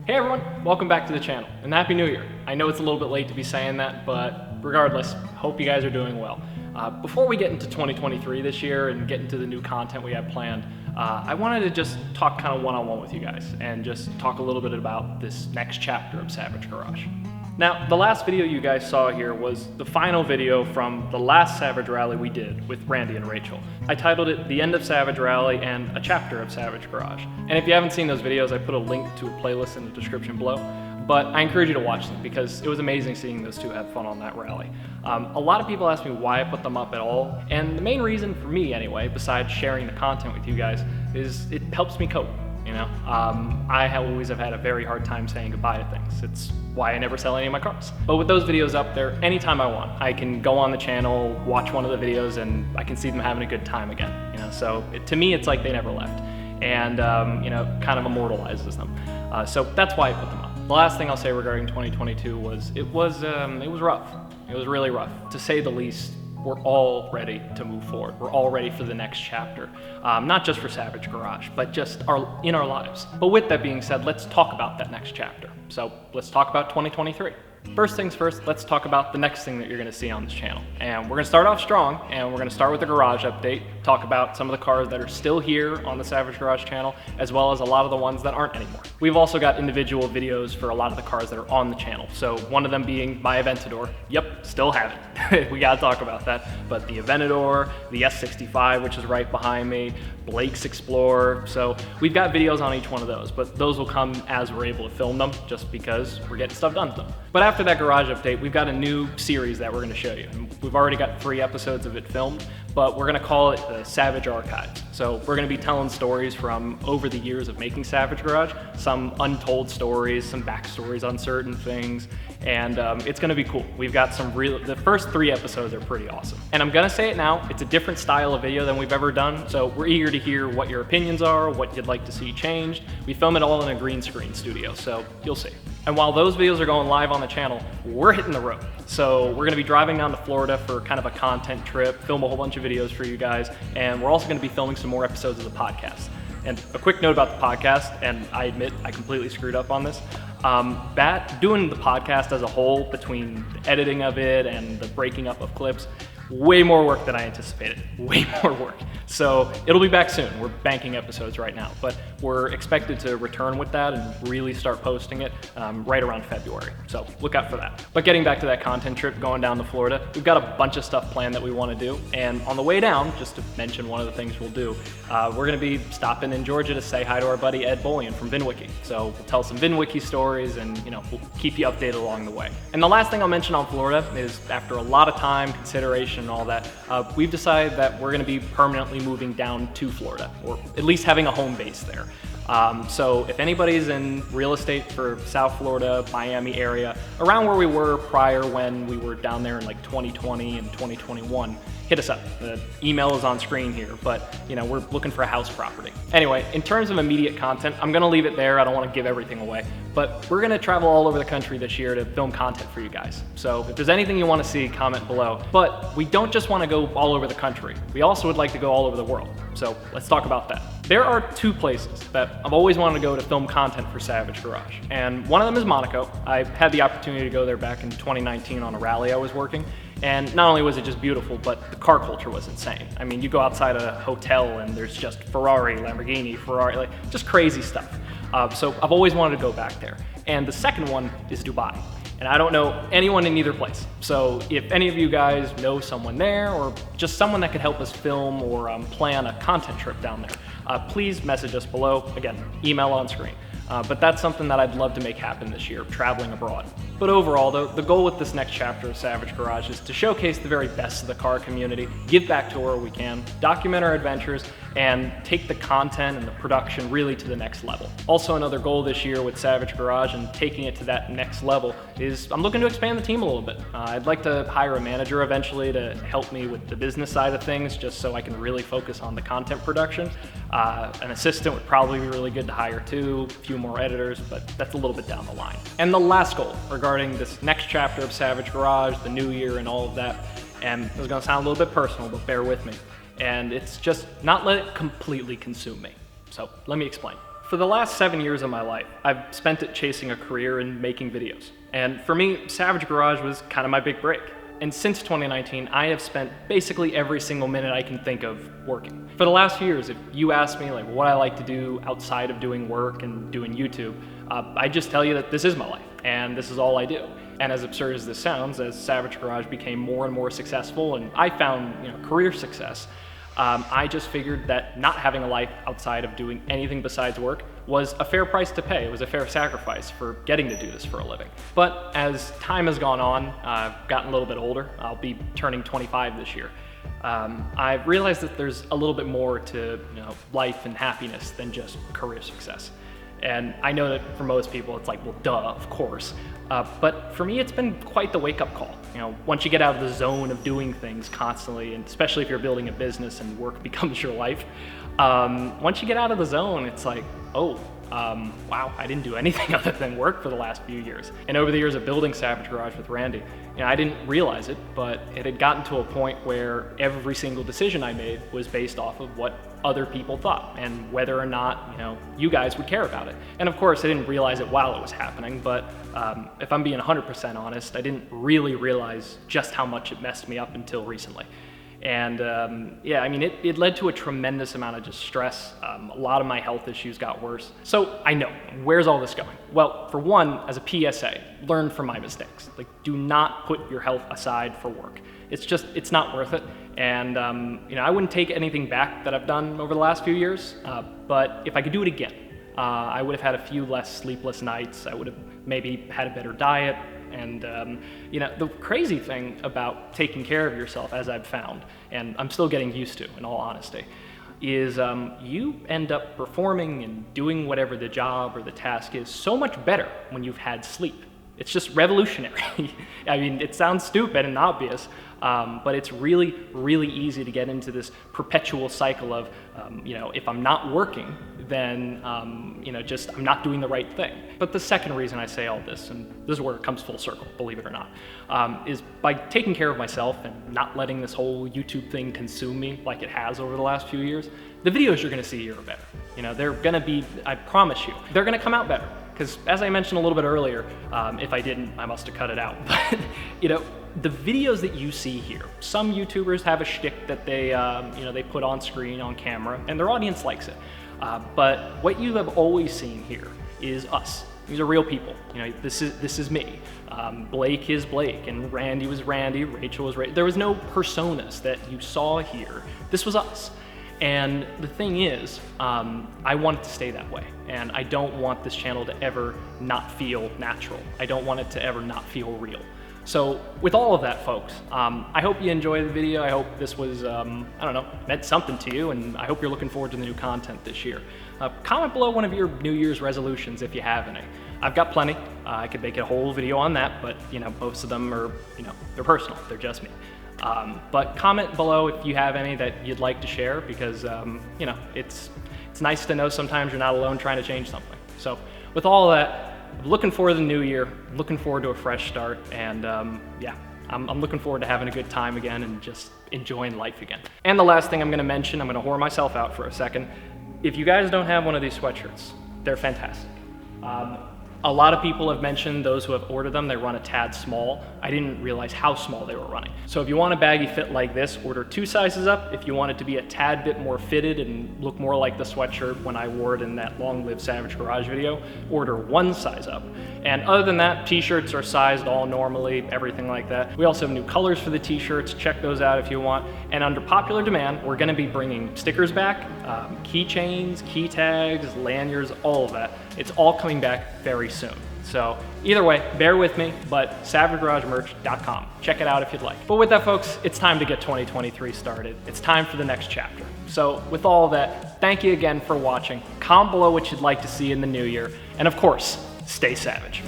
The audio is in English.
Hey everyone, welcome back to the channel, and Happy New Year. I know it's a little bit late to be saying that, but regardless, hope you guys are doing well. Before we get into 2023 this year and get into the new content we have planned, I wanted to just talk kind of one-on-one with you guys and just talk a little bit about this next chapter of Savage Garage. Now, the last video you guys saw here was the final video from the last Savage Rally we did with Randy and Rachel. I titled it The End of Savage Rally and a Chapter of Savage Garage. And if you haven't seen those videos, I put a link to a playlist in the description below. But I encourage you to watch them because it was amazing seeing those two have fun on that rally. A lot of people ask me why I put them up at all, and the main reason for me anyway, besides sharing the content with you guys, is it helps me cope. You know, I always have had a very hard time saying goodbye to things. It's why I never sell any of my cars. But with those videos up there, anytime I want, I can go on the channel, watch one of the videos, and I can see them having a good time again. You know, so to me, it's like they never left, and you know, kind of immortalizes them. So that's why I put them up. The last thing I'll say regarding 2022 was it was rough. It was really rough, to say the least. We're all ready to move forward. We're all ready for the next chapter. Not just for Savage Garage, but just in our lives. But with that being said, let's talk about that next chapter. So let's talk about 2023. First things first, let's talk about the next thing that you're gonna see on this channel. And we're gonna start off strong, and we're gonna start with the garage update, talk about some of the cars that are still here on the Savage Garage channel, as well as a lot of the ones that aren't anymore. We've also got individual videos for a lot of the cars that are on the channel. So one of them being my Aventador. Yep, still have it. We gotta talk about that. But the Aventador, the S65, which is right behind me, Blake's Explorer. So we've got videos on each one of those, but those will come as we're able to film them, just because we're getting stuff done to them. But after that garage update, we've got a new series that we're gonna show you. And we've already got 3 episodes of it filmed, but we're gonna call it the Savage Archives. So we're gonna be telling stories from over the years of making Savage Garage, some untold stories, some backstories on certain things, and it's gonna be cool. We've got some the first 3 episodes are pretty awesome. And I'm gonna say it now, it's a different style of video than we've ever done, so we're eager to hear what your opinions are, what you'd like to see changed. We film it all in a green screen studio, so you'll see. And while those videos are going live on the channel, we're hitting the road. So we're gonna be driving down to Florida for kind of a content trip, film a whole bunch of videos for you guys, and we're also gonna be filming some more episodes of the podcast. And a quick note about the podcast, and I admit I completely screwed up on this. Doing the podcast as a whole, between the editing of it and the breaking up of clips, way more work than I anticipated, way more work. So it'll be back soon. We're banking episodes right now, but we're expected to return with that and really start posting it right around February. So look out for that. But getting back to that content trip going down to Florida, we've got a bunch of stuff planned that we want to do. And on the way down, just to mention one of the things we'll do, we're gonna be stopping in Georgia to say hi to our buddy Ed Bullion from VinWiki. So we'll tell some VinWiki stories, and you know, we'll keep you updated along the way. And the last thing I'll mention on Florida is, after a lot of time, consideration, and all that, we've decided that we're gonna be permanently moving down to Florida, or at least having a home base there. So if anybody's in real estate for South Florida, Miami area, around where we were prior when we were down there in like 2020 and 2021, hit us up. The email is on screen here, but you know, we're looking for a house property. Anyway, in terms of immediate content, I'm gonna leave it there. I don't wanna give everything away, but we're gonna travel all over the country this year to film content for you guys. So if there's anything you wanna see, comment below. But we don't just wanna go all over the country. We also would like to go all over the world. So let's talk about that. There are 2 places that I've always wanted to go to film content for Savage Garage, and one of them is Monaco. I had the opportunity to go there back in 2019 on a rally I was working, and not only was it just beautiful, but the car culture was insane. I mean, you go outside a hotel and there's just Ferrari, Lamborghini, Ferrari, like just crazy stuff. So I've always wanted to go back there. And the second one is Dubai. And I don't know anyone in either place. So if any of you guys know someone there, or just someone that could help us film or plan a content trip down there, please message us below. Again, email on screen. But that's something that I'd love to make happen this year, traveling abroad. But overall, the goal with this next chapter of Savage Garage is to showcase the very best of the car community, give back to where we can, document our adventures, and take the content and the production really to the next level. Also, another goal this year with Savage Garage and taking it to that next level is I'm looking to expand the team a little bit. I'd like to hire a manager eventually to help me with the business side of things, just so I can really focus on the content production. An assistant would probably be really good to hire too, a few more editors, but that's a little bit down the line. And the last goal regarding this next chapter of Savage Garage, the new year and all of that, and this is gonna sound a little bit personal, but bear with me, and it's just not let it completely consume me. So let me explain. For the last 7 years of my life, I've spent it chasing a career in making videos. And for me, Savage Garage was kind of my big break. And since 2019, I have spent basically every single minute I can think of working. For the last few years, if you ask me like what I like to do outside of doing work and doing YouTube, I just tell you that this is my life and this is all I do. And as absurd as this sounds, as Savage Garage became more and more successful and I found career success, I just figured that not having a life outside of doing anything besides work was a fair price to pay. It was a fair sacrifice for getting to do this for a living. But as time has gone on, I've gotten a little bit older. I'll be turning 25 this year. I've realized that there's a little bit more to life and happiness than just career success. And I know that for most people it's like, well, duh, of course. But for me, it's been quite the wake-up call. Once you get out of the zone of doing things constantly, and especially if you're building a business and work becomes your life, once you get out of the zone, it's like, oh, wow, I didn't do anything other than work for the last few years. And over the years of building Savage Garage with Randy, I didn't realize it, but it had gotten to a point where every single decision I made was based off of what other people thought and whether or not you guys would care about it. And of course, I didn't realize it while it was happening, but if I'm being 100% honest, I didn't really realize just how much it messed me up until recently. And yeah, I mean, it led to a tremendous amount of just stress. A lot of my health issues got worse. So I know, where's all this going? Well, for one, as a PSA, learn from my mistakes. Like, do not put your health aside for work. It's not worth it. And I wouldn't take anything back that I've done over the last few years, but if I could do it again, I would have had a few less sleepless nights. I would have maybe had a better diet. And the crazy thing about taking care of yourself, as I've found, and I'm still getting used to, in all honesty, is you end up performing and doing whatever the job or the task is so much better when you've had sleep. It's just revolutionary. I mean, it sounds stupid and obvious, but it's really, really easy to get into this perpetual cycle of, if I'm not working, then, I'm not doing the right thing. But the second reason I say all this, and this is where it comes full circle, believe it or not, is by taking care of myself and not letting this whole YouTube thing consume me like it has over the last few years, the videos you're gonna see here are better. They're gonna be, I promise you, they're gonna come out better. Because as I mentioned a little bit earlier, if I didn't, I must have cut it out. But the videos that you see here, some YouTubers have a shtick that they put on screen, on camera, and their audience likes it. But what you have always seen here is us. These are real people. This is me. Blake is Blake, and Randy was Randy. Rachel was Rachel. There was no personas that you saw here. This was us. And the thing is, I want it to stay that way. And I don't want this channel to ever not feel natural. I don't want it to ever not feel real. So with all of that, folks, I hope you enjoyed the video. I hope this was, meant something to you, and I hope you're looking forward to the new content this year. Comment below one of your New Year's resolutions if you have any. I've got plenty. I could make a whole video on that, but most of them are, they're personal. They're just me. But comment below if you have any that you'd like to share, because it's nice to know sometimes you're not alone trying to change something. So with all of that, I'm looking forward to the new year, looking forward to a fresh start, and I'm looking forward to having a good time again and just enjoying life again. And the last thing I'm gonna mention, I'm gonna whore myself out for a second. If you guys don't have one of these sweatshirts, they're fantastic. A lot of people have mentioned, those who have ordered them, they run a tad small. I didn't realize how small they were running. So if you want a baggy fit like this, order 2 sizes up. If you want it to be a tad bit more fitted and look more like the sweatshirt when I wore it in that Long Live Savage Garage video, order 1 size up. And other than that, t-shirts are sized all normally, everything like that. We also have new colors for the t-shirts. Check those out if you want. And under popular demand, we're gonna be bringing stickers back, keychains, key tags, lanyards, all of that. It's all coming back very soon. So either way, bear with me, but savagegaragemerch.com. Check it out if you'd like. But with that, folks, it's time to get 2023 started. It's time for the next chapter. So with all of that, thank you again for watching. Comment below what you'd like to see in the new year. And of course, stay savage.